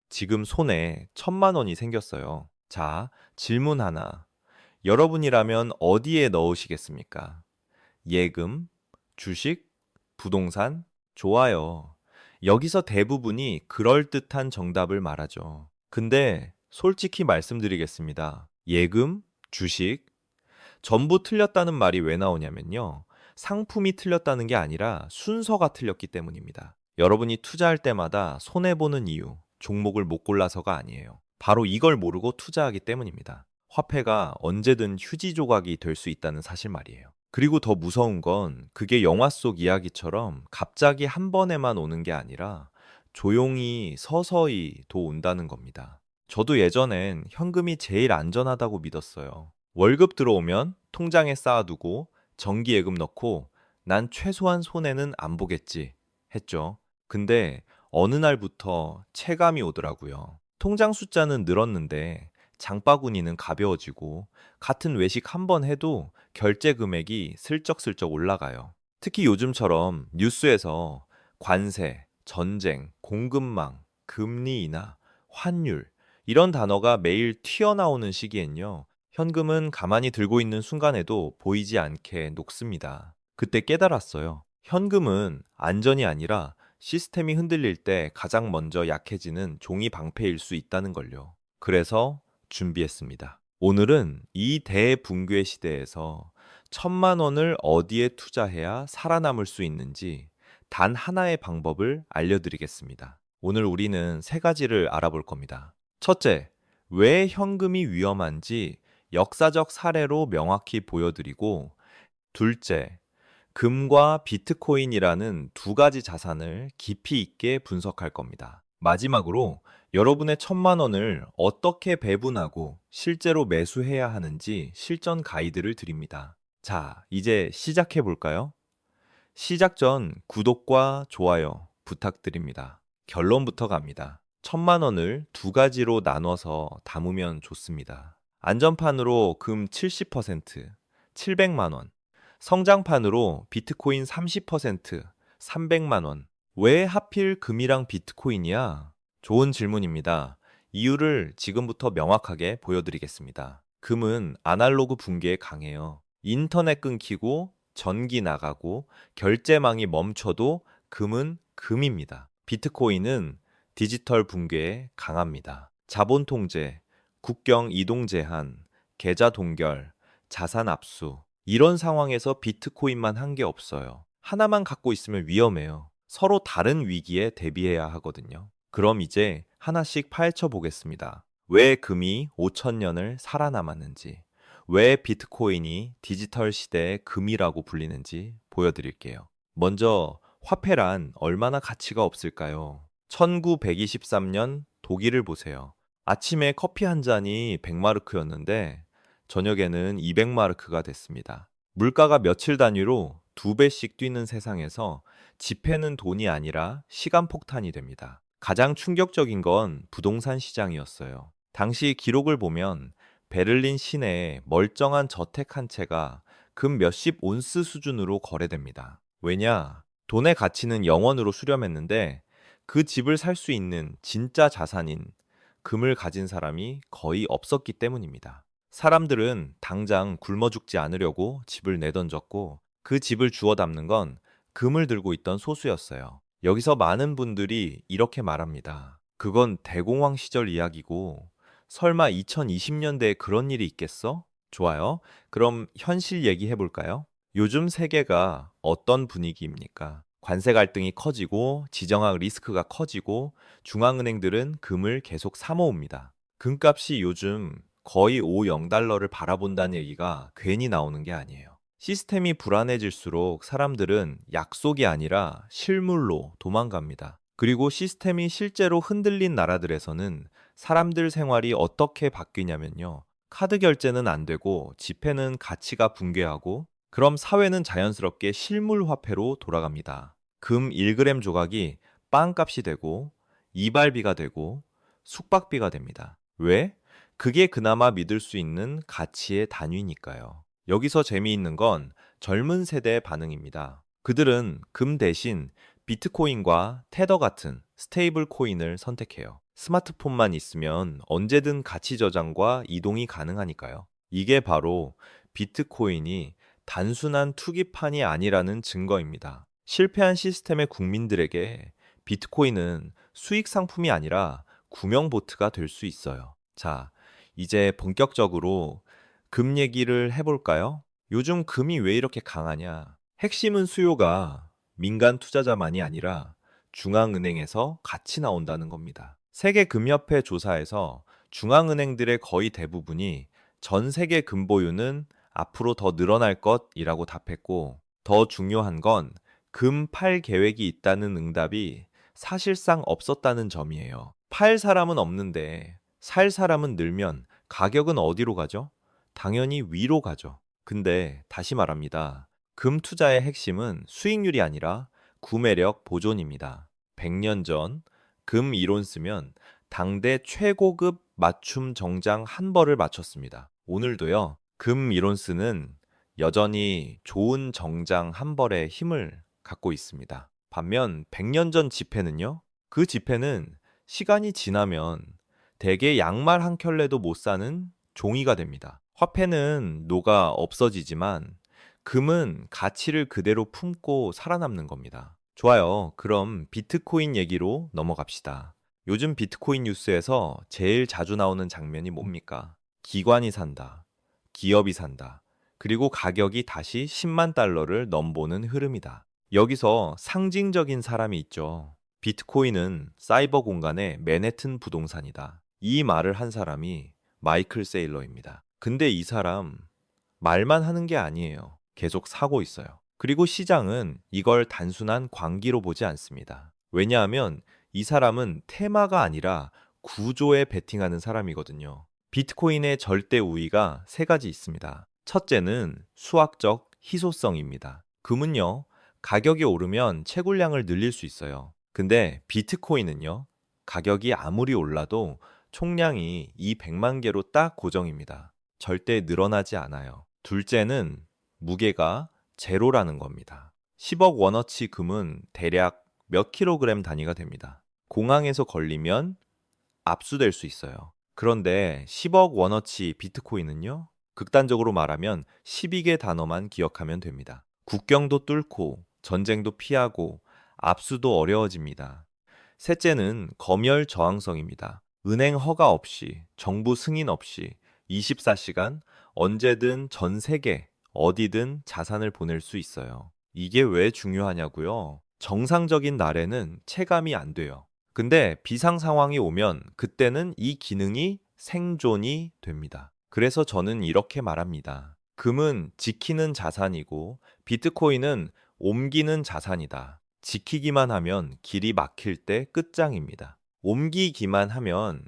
지금 손에 1,000만 원이 생겼어요. 자, 질문 하나. 여러분이라면 어디에 넣으시겠습니까? 예금, 주식, 부동산? 좋아요. 여기서 대부분이 그럴듯한 정답을 말하죠. 근데 솔직히 말씀드리겠습니다. 예금, 주식, 전부 틀렸다는 말이 왜 나오냐면요. 상품이 틀렸다는 게 아니라 순서가 틀렸기 때문입니다. 여러분이 투자할 때마다 손해보는 이유, 종목을 못 골라서가 아니에요. 바로 이걸 모르고 투자하기 때문입니다. 화폐가 언제든 휴지 조각이 될 수 있다는 사실 말이에요. 그리고 더 무서운 건 그게 영화 속 이야기처럼 갑자기 한 번에만 오는 게 아니라 조용히 서서히 또 온다는 겁니다. 저도 예전엔 현금이 제일 안전하다고 믿었어요. 월급 들어오면 통장에 쌓아두고 정기예금 넣고 난 최소한 손해는 안 보겠지 했죠. 근데 어느 날부터 체감이 오더라고요. 통장 숫자는 늘었는데 장바구니는 가벼워지고 같은 외식 한 번 해도 결제 금액이 슬쩍슬쩍 올라가요. 특히 요즘처럼 뉴스에서 관세, 전쟁, 공급망, 금리 인하, 환율 이런 단어가 매일 튀어나오는 시기엔요. 현금은 가만히 들고 있는 순간에도 보이지 않게 녹습니다. 그때 깨달았어요. 현금은 안전이 아니라 시스템이 흔들릴 때 가장 먼저 약해지는 종이 방패일 수 있다는 걸요. 그래서 준비했습니다. 오늘은 이 대붕괴 시대에서 1,000만 원을 어디에 투자해야 살아남을 수 있는지 단 하나의 방법을 알려드리겠습니다. 오늘 우리는 세 가지를 알아볼 겁니다. 첫째, 왜 현금이 위험한지 역사적 사례로 명확히 보여드리고, 둘째, 금과 비트코인이라는 두 가지 자산을 깊이 있게 분석할 겁니다. 마지막으로 여러분의 1,000만 원을 어떻게 배분하고 실제로 매수해야 하는지 실전 가이드를 드립니다. 자, 이제 시작해 볼까요? 시작 전 구독과 좋아요 부탁드립니다. 결론부터 갑니다. 1,000만 원을 두 가지로 나눠서 담으면 좋습니다. 안전판으로 금 70%, 700만 원. 성장판으로 비트코인 30%, 300만 원. 왜 하필 금이랑 비트코인이야? 좋은 질문입니다. 이유를 지금부터 명확하게 보여드리겠습니다. 금은 아날로그 붕괴에 강해요. 인터넷 끊기고 전기 나가고 결제망이 멈춰도 금은 금입니다. 비트코인은 디지털 붕괴에 강합니다. 자본 통제, 국경 이동 제한, 계좌 동결, 자산 압수. 이런 상황에서 비트코인만 한 게 없어요. 하나만 갖고 있으면 위험해요. 서로 다른 위기에 대비해야 하거든요. 그럼 이제 하나씩 파헤쳐 보겠습니다. 왜 금이 5,000년을 살아남았는지, 왜 비트코인이 디지털 시대의 금이라고 불리는지 보여드릴게요. 먼저 화폐란 얼마나 가치가 없을까요? 1923년 독일을 보세요. 아침에 커피 한 잔이 100마르크였는데 저녁에는 200마르크가 됐습니다. 물가가 며칠 단위로 두 배씩 뛰는 세상에서 지폐는 돈이 아니라 시간 폭탄이 됩니다. 가장 충격적인 건 부동산 시장이었어요. 당시 기록을 보면 베를린 시내에 멀쩡한 저택 한 채가 금 몇십 온스 수준으로 거래됩니다. 왜냐? 돈의 가치는 영원으로 수렴했는데 그 집을 살 수 있는 진짜 자산인 금을 가진 사람이 거의 없었기 때문입니다. 사람들은 당장 굶어 죽지 않으려고 집을 내던졌고 그 집을 주워 담는 건 금을 들고 있던 소수였어요. 여기서 많은 분들이 이렇게 말합니다. 그건 대공황 시절 이야기고 설마 2020년대에 그런 일이 있겠어? 좋아요. 그럼 현실 얘기해 볼까요? 요즘 세계가 어떤 분위기입니까? 관세 갈등이 커지고 지정학 리스크가 커지고 중앙은행들은 금을 계속 사모읍니다. 금값이 요즘 거의 5-0달러를 바라본다는 얘기가 괜히 나오는 게 아니에요. 시스템이 불안해질수록 사람들은 약속이 아니라 실물로 도망갑니다. 그리고 시스템이 실제로 흔들린 나라들에서는 사람들 생활이 어떻게 바뀌냐면요. 카드 결제는 안 되고 지폐는 가치가 붕괴하고 그럼 사회는 자연스럽게 실물 화폐로 돌아갑니다. 금 1g 조각이 빵값이 되고 이발비가 되고 숙박비가 됩니다. 왜? 그게 그나마 믿을 수 있는 가치의 단위니까요. 여기서 재미있는 건 젊은 세대의 반응입니다. 그들은 금 대신 비트코인과 테더 같은 스테이블 코인을 선택해요. 스마트폰만 있으면 언제든 가치 저장과 이동이 가능하니까요. 이게 바로 비트코인이 단순한 투기판이 아니라는 증거입니다. 실패한 시스템의 국민들에게 비트코인은 수익 상품이 아니라 구명보트가 될 수 있어요. 자, 이제 본격적으로 금 얘기를 해볼까요? 요즘 금이 왜 이렇게 강하냐? 핵심은 수요가 민간 투자자만이 아니라 중앙은행에서 같이 나온다는 겁니다. 세계금협회 조사에서 중앙은행들의 거의 대부분이 전 세계 금 보유는 앞으로 더 늘어날 것이라고 답했고, 더 중요한 건 금 팔 계획이 있다는 응답이 사실상 없었다는 점이에요. 팔 사람은 없는데 살 사람은 늘면 가격은 어디로 가죠? 당연히 위로 가죠. 근데 다시 말합니다. 금 투자의 핵심은 수익률이 아니라 구매력 보존입니다. 100년 전 금 이론 쓰면 당대 최고급 맞춤 정장 한 벌을 맞췄습니다. 오늘도요. 금 이론 쓰는 여전히 좋은 정장 한 벌의 힘을 갖고 있습니다. 반면 100년 전 지폐는요. 그 지폐는 시간이 지나면 대개 양말 한 켤레도 못 사는 종이가 됩니다. 화폐는 녹아 없어지지만 금은 가치를 그대로 품고 살아남는 겁니다. 좋아요. 그럼 비트코인 얘기로 넘어갑시다. 요즘 비트코인 뉴스에서 제일 자주 나오는 장면이 뭡니까? 기관이 산다, 기업이 산다, 그리고 가격이 다시 10만 달러를 넘보는 흐름이다. 여기서 상징적인 사람이 있죠. 비트코인은 사이버 공간의 맨해튼 부동산이다. 이 말을 한 사람이 마이클 세일러입니다. 근데 이 사람 말만 하는 게 아니에요. 계속 사고 있어요. 그리고 시장은 이걸 단순한 광기로 보지 않습니다. 왜냐하면 이 사람은 테마가 아니라 구조에 베팅하는 사람이거든요. 비트코인의 절대 우위가 세 가지 있습니다. 첫째는 수학적 희소성입니다. 금은요, 가격이 오르면 채굴량을 늘릴 수 있어요. 근데 비트코인은요, 가격이 아무리 올라도 총량이 이 100만 개로 딱 고정입니다. 절대 늘어나지 않아요. 둘째는 무게가 제로라는 겁니다. 10억 원어치 금은 대략 몇 킬로그램 단위가 됩니다. 공항에서 걸리면 압수될 수 있어요. 그런데 10억 원어치 비트코인은요? 극단적으로 말하면 12개 단어만 기억하면 됩니다. 국경도 뚫고 전쟁도 피하고 압수도 어려워집니다. 셋째는 검열 저항성입니다. 은행 허가 없이, 정부 승인 없이 24시간 언제든 전 세계 어디든 자산을 보낼 수 있어요. 이게 왜 중요하냐고요? 정상적인 날에는 체감이 안 돼요. 근데 비상 상황이 오면 그때는 이 기능이 생존이 됩니다. 그래서 저는 이렇게 말합니다. 금은 지키는 자산이고 비트코인은 옮기는 자산이다. 지키기만 하면 길이 막힐 때 끝장입니다. 옮기기만 하면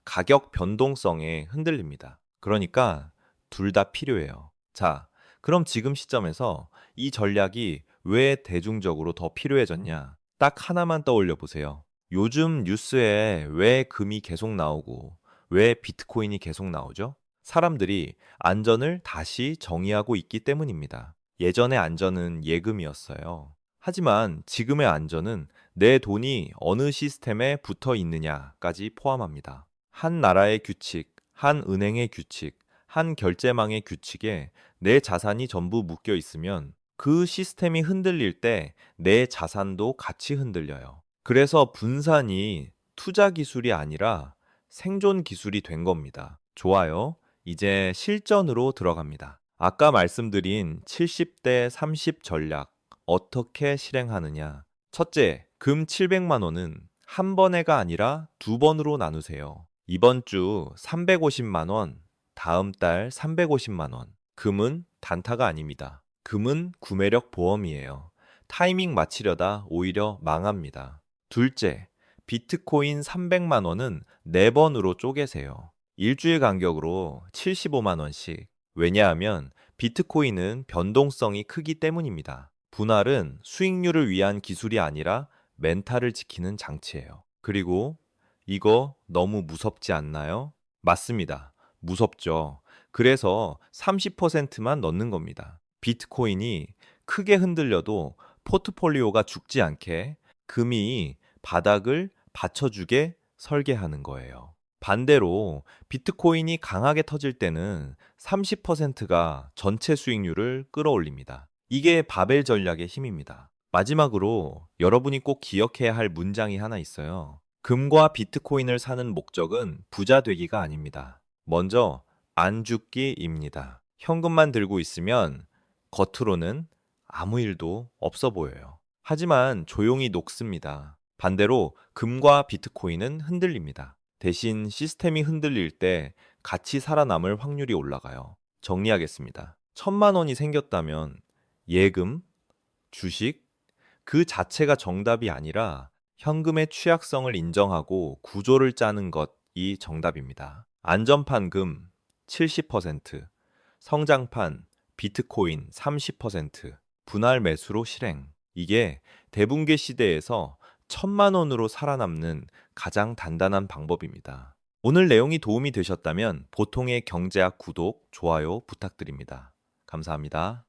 가격 변동성에 흔들립니다. 그러니까 둘 다 필요해요. 자, 그럼 지금 시점에서 이 전략이 왜 대중적으로 더 필요해졌냐? 딱 하나만 떠올려 보세요. 요즘 뉴스에 왜 금이 계속 나오고 왜 비트코인이 계속 나오죠? 사람들이 안전을 다시 정의하고 있기 때문입니다. 예전의 안전은 예금이었어요. 하지만 지금의 안전은 내 돈이 어느 시스템에 붙어 있느냐까지 포함합니다. 한 나라의 규칙, 한 은행의 규칙, 한 결제망의 규칙에 내 자산이 전부 묶여 있으면 그 시스템이 흔들릴 때 내 자산도 같이 흔들려요. 그래서 분산이 투자 기술이 아니라 생존 기술이 된 겁니다. 좋아요. 이제 실전으로 들어갑니다. 아까 말씀드린 70대 30 전략 어떻게 실행하느냐? 첫째, 금 700만 원은 한 번에가 아니라 두 번으로 나누세요. 이번 주 350만 원, 다음 달 350만 원. 금은 단타가 아닙니다. 금은 구매력 보험이에요. 타이밍 맞추려다 오히려 망합니다. 둘째, 비트코인 300만 원은 4번으로 쪼개세요. 일주일 간격으로 75만 원씩. 왜냐하면 비트코인은 변동성이 크기 때문입니다. 분할은 수익률을 위한 기술이 아니라 멘탈을 지키는 장치예요. 그리고 이거 너무 무섭지 않나요? 맞습니다. 무섭죠. 그래서 30%만 넣는 겁니다. 비트코인이 크게 흔들려도 포트폴리오가 죽지 않게 금이 바닥을 받쳐주게 설계하는 거예요. 반대로 비트코인이 강하게 터질 때는 30%가 전체 수익률을 끌어올립니다. 이게 바벨 전략의 힘입니다. 마지막으로 여러분이 꼭 기억해야 할 문장이 하나 있어요. 금과 비트코인을 사는 목적은 부자 되기가 아닙니다. 먼저 안 죽기입니다. 현금만 들고 있으면 겉으로는 아무 일도 없어 보여요. 하지만 조용히 녹습니다. 반대로 금과 비트코인은 흔들립니다. 대신 시스템이 흔들릴 때 같이 살아남을 확률이 올라가요. 정리하겠습니다. 1,000만 원이 생겼다면 예금, 주식, 그 자체가 정답이 아니라 현금의 취약성을 인정하고 구조를 짜는 것이 정답입니다. 안전판 금 70%, 성장판 비트코인 30%, 분할 매수로 실행. 이게 대붕괴 시대에서 1,000만 원으로 살아남는 가장 단단한 방법입니다. 오늘 내용이 도움이 되셨다면 보통의 경제학 구독, 좋아요 부탁드립니다. 감사합니다.